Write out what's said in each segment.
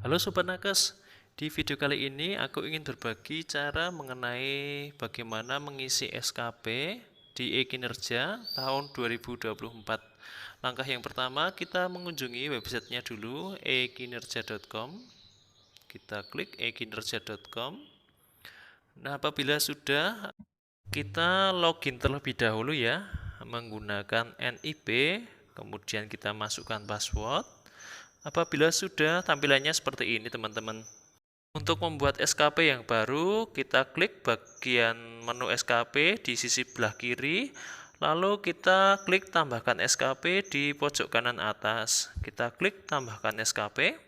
Halo Sobat Nakes, di video kali ini aku ingin berbagi cara mengenai bagaimana mengisi SKP di e-kinerja tahun 2024. Langkah yang pertama, kita mengunjungi websitenya dulu, ekinerja.com. Kita klik ekinerja.com. Nah, apabila sudah, kita login terlebih dahulu ya, menggunakan NIP, kemudian kita masukkan password. Apabila sudah, tampilannya seperti ini teman-teman. Untuk membuat SKP yang baru, kita klik bagian menu SKP di sisi belah kiri, lalu kita klik tambahkan SKP di pojok kanan atas. Kita klik tambahkan SKP.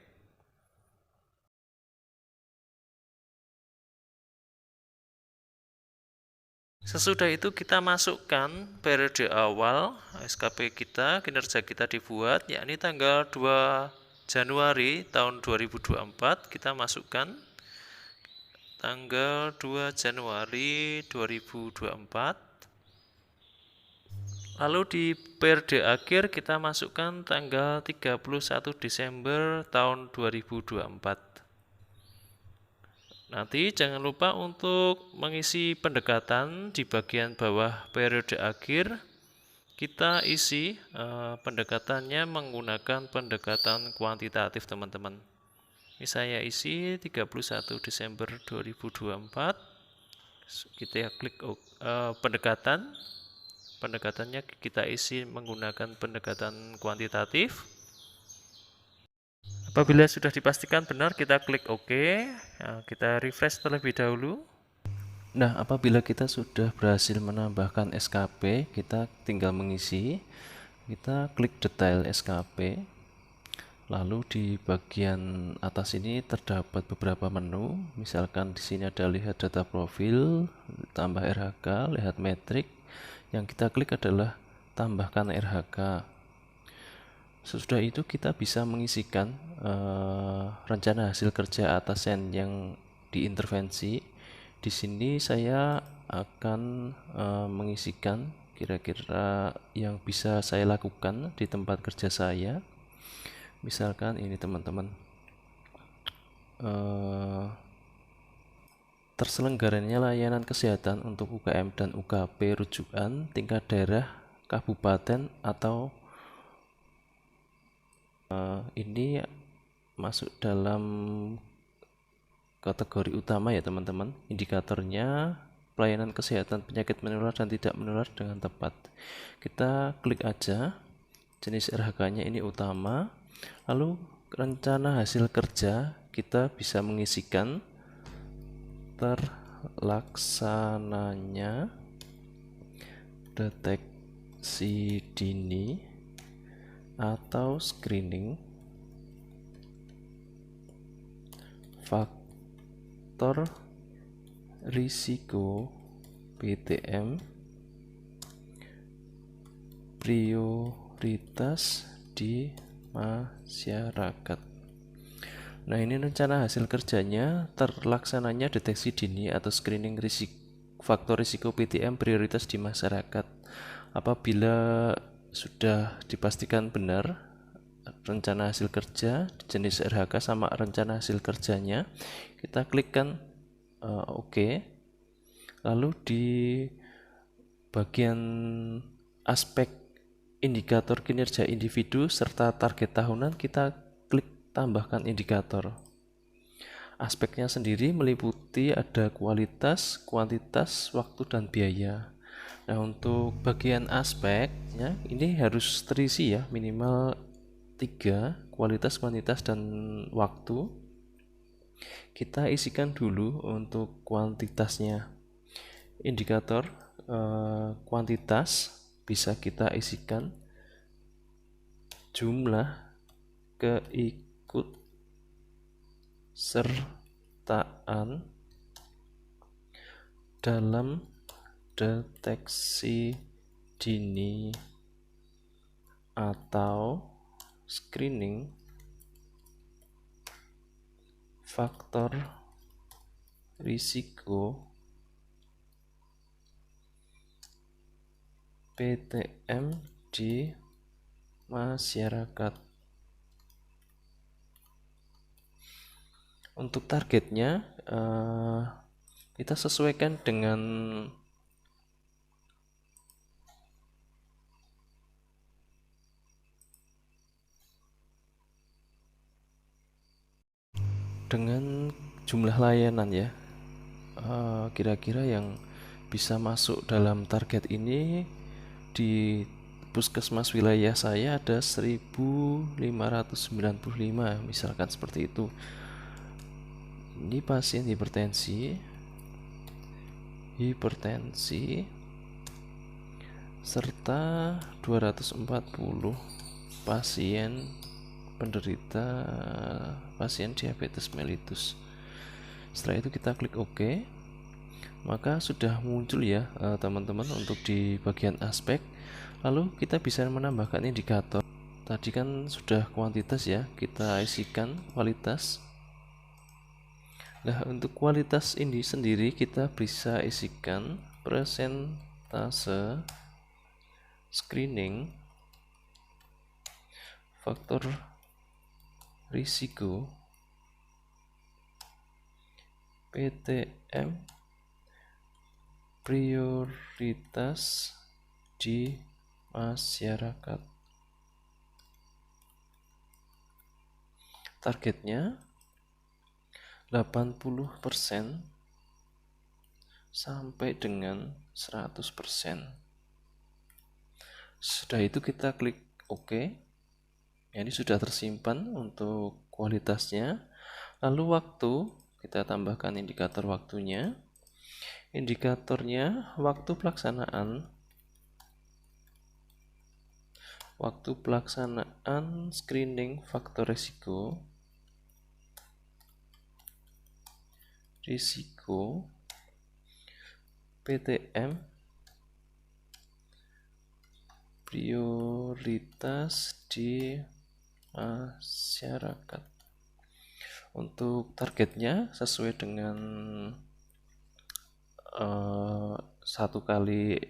Sesudah itu kita masukkan periode awal SKP kita, kinerja kita dibuat, yakni tanggal 2 Januari tahun 2024, kita masukkan tanggal 2 Januari 2024. Lalu di periode akhir kita masukkan tanggal 31 Desember tahun 2024. Nanti jangan lupa untuk mengisi pendekatan di bagian bawah periode akhir. Kita isi pendekatannya menggunakan pendekatan kuantitatif teman-teman. Ini saya isi 31 Desember 2024. Kita klik pendekatan. Pendekatannya kita isi menggunakan pendekatan kuantitatif. Apabila sudah dipastikan benar, kita klik OK. Nah, kita refresh terlebih dahulu. Nah, apabila kita sudah berhasil menambahkan SKP, kita tinggal mengisi. Kita klik detail SKP. Lalu di bagian atas ini terdapat beberapa menu. Misalkan di sini ada lihat data profil, tambah RHK, lihat metrik. Yang kita klik adalah tambahkan RHK. Sesudah itu kita bisa mengisikan rencana hasil kerja atasan yang diintervensi. Di sini saya akan mengisikan kira-kira yang bisa saya lakukan di tempat kerja saya. Misalkan ini teman-teman, terselenggaranya layanan kesehatan untuk UKM dan UKP rujukan tingkat daerah, kabupaten atau ini masuk dalam kategori utama ya teman-teman. Indikatornya pelayanan kesehatan penyakit menular dan tidak menular dengan tepat. Kita klik aja, jenis RH-nya ini utama. Lalu rencana hasil kerja kita bisa mengisikan terlaksananya deteksi dini atau screening, faktor risiko PTM, prioritas di masyarakat. Nah, ini rencana hasil kerjanya, terlaksananya deteksi dini atau screening faktor risiko PTM, prioritas di masyarakat. Apabila sudah dipastikan benar rencana hasil kerja, jenis RHK sama rencana hasil kerjanya, kita klikkan OK. Lalu di bagian aspek indikator kinerja individu serta target tahunan, kita klik tambahkan indikator. Aspeknya sendiri meliputi ada kualitas, kuantitas, waktu, dan biaya. Nah, untuk bagian aspek ya, ini harus terisi ya, minimal 3, kualitas, kuantitas, dan waktu. Kita isikan dulu untuk kuantitasnya. Indikator kuantitas bisa kita isikan jumlah keikutsertaan dalam deteksi dini atau screening, faktor risiko PTM di masyarakat. Untuk targetnya kita sesuaikan dengan jumlah layanan ya. Kira-kira yang bisa masuk dalam target ini di puskesmas wilayah saya ada 1595, misalkan seperti itu. Ini pasien hipertensi serta 240 pasien pasien diabetes mellitus. Setelah itu kita klik OK, maka sudah muncul ya teman-teman untuk di bagian aspek. Lalu kita bisa menambahkan indikator. Tadi kan sudah kuantitas ya, kita isikan kualitas. Nah, untuk kualitas ini sendiri kita bisa isikan persentase screening, faktor risiko, PTM, prioritas di masyarakat. Targetnya 80% sampai dengan 100%. Sudah itu kita klik OK. Ini sudah tersimpan untuk kualitasnya. Lalu waktu, kita tambahkan indikator waktunya. Indikatornya waktu pelaksanaan screening faktor risiko PTM, prioritas di masyarakat. Untuk targetnya sesuai dengan satu kali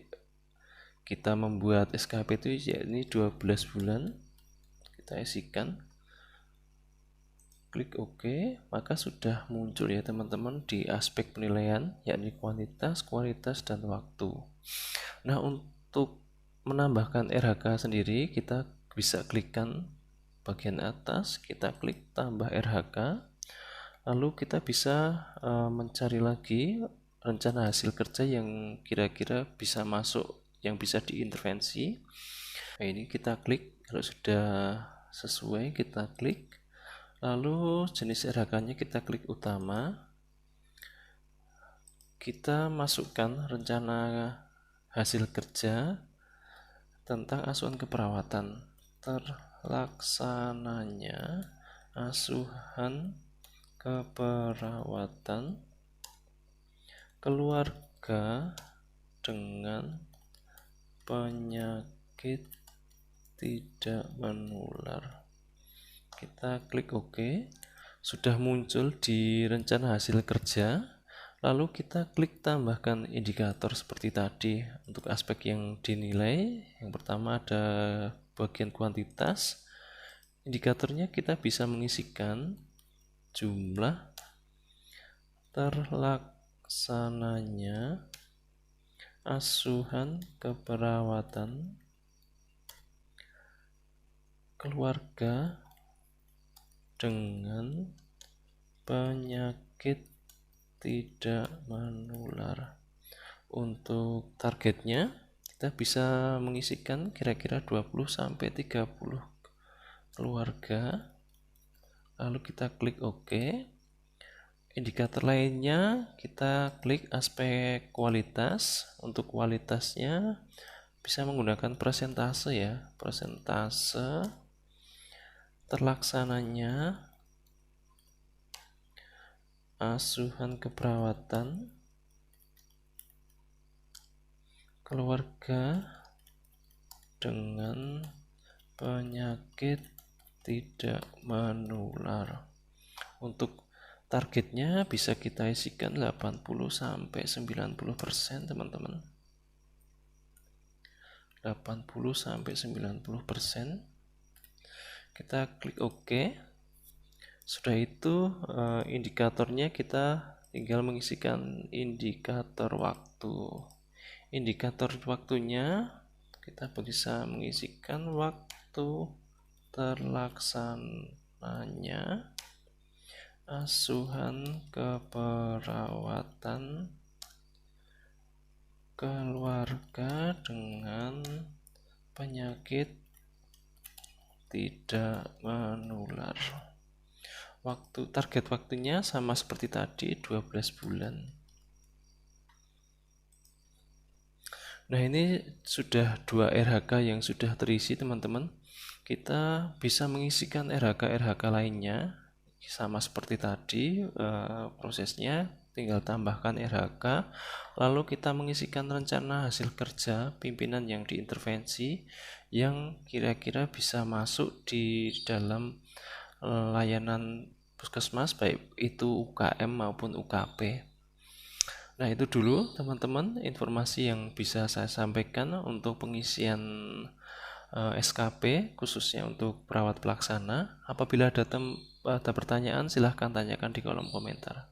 kita membuat SKP itu yakni 12 bulan. Kita isikan, klik OK, maka sudah muncul ya teman-teman di aspek penilaian, yakni kuantitas, kualitas, dan waktu. Nah, untuk menambahkan RHK sendiri, kita bisa klikkan bagian atas, kita klik tambah RHK, lalu kita bisa mencari lagi rencana hasil kerja yang kira-kira bisa masuk, yang bisa diintervensi. Nah, ini kita klik, kalau sudah sesuai kita klik. Lalu jenis RHK-nya kita klik utama. Kita masukkan rencana hasil kerja tentang asuhan keperawatan. Terlaksananya asuhan keperawatan keluarga dengan penyakit tidak menular. Kita klik OK, sudah muncul di rencana hasil kerja. Lalu kita klik tambahkan indikator seperti tadi. Untuk aspek yang dinilai, yang pertama ada bagian kuantitas. Indikatornya kita bisa mengisikan jumlah terlaksananya asuhan keperawatan keluarga dengan penyakit tidak menular. Untuk targetnya kita bisa mengisikan kira-kira 20-30 keluarga. Lalu kita klik OK. Indikator lainnya kita klik aspek kualitas. Untuk kualitasnya bisa menggunakan persentase ya, persentase terlaksananya asuhan keperawatan keluarga dengan penyakit tidak menular. Untuk targetnya bisa kita isikan 80-90% teman-teman. 80-90%. Kita klik OK. Sudah itu indikatornya kita tinggal mengisikan indikator waktu. Indikator waktunya kita bisa mengisikan waktu terlaksananya asuhan keperawatan keluarga dengan penyakit tidak menular. Target waktunya sama seperti tadi, 12 bulan. Nah, ini sudah 2 RHK yang sudah terisi, teman-teman. Kita bisa mengisikan RHK lainnya sama seperti tadi, prosesnya tinggal tambahkan RHK, lalu kita mengisikan rencana hasil kerja pimpinan yang diintervensi yang kira-kira bisa masuk di dalam layanan puskesmas, baik itu UKM maupun UKP. Nah, itu dulu teman-teman informasi yang bisa saya sampaikan untuk pengisian SKP khususnya untuk perawat pelaksana. Apabila ada pertanyaan, silahkan tanyakan di kolom komentar.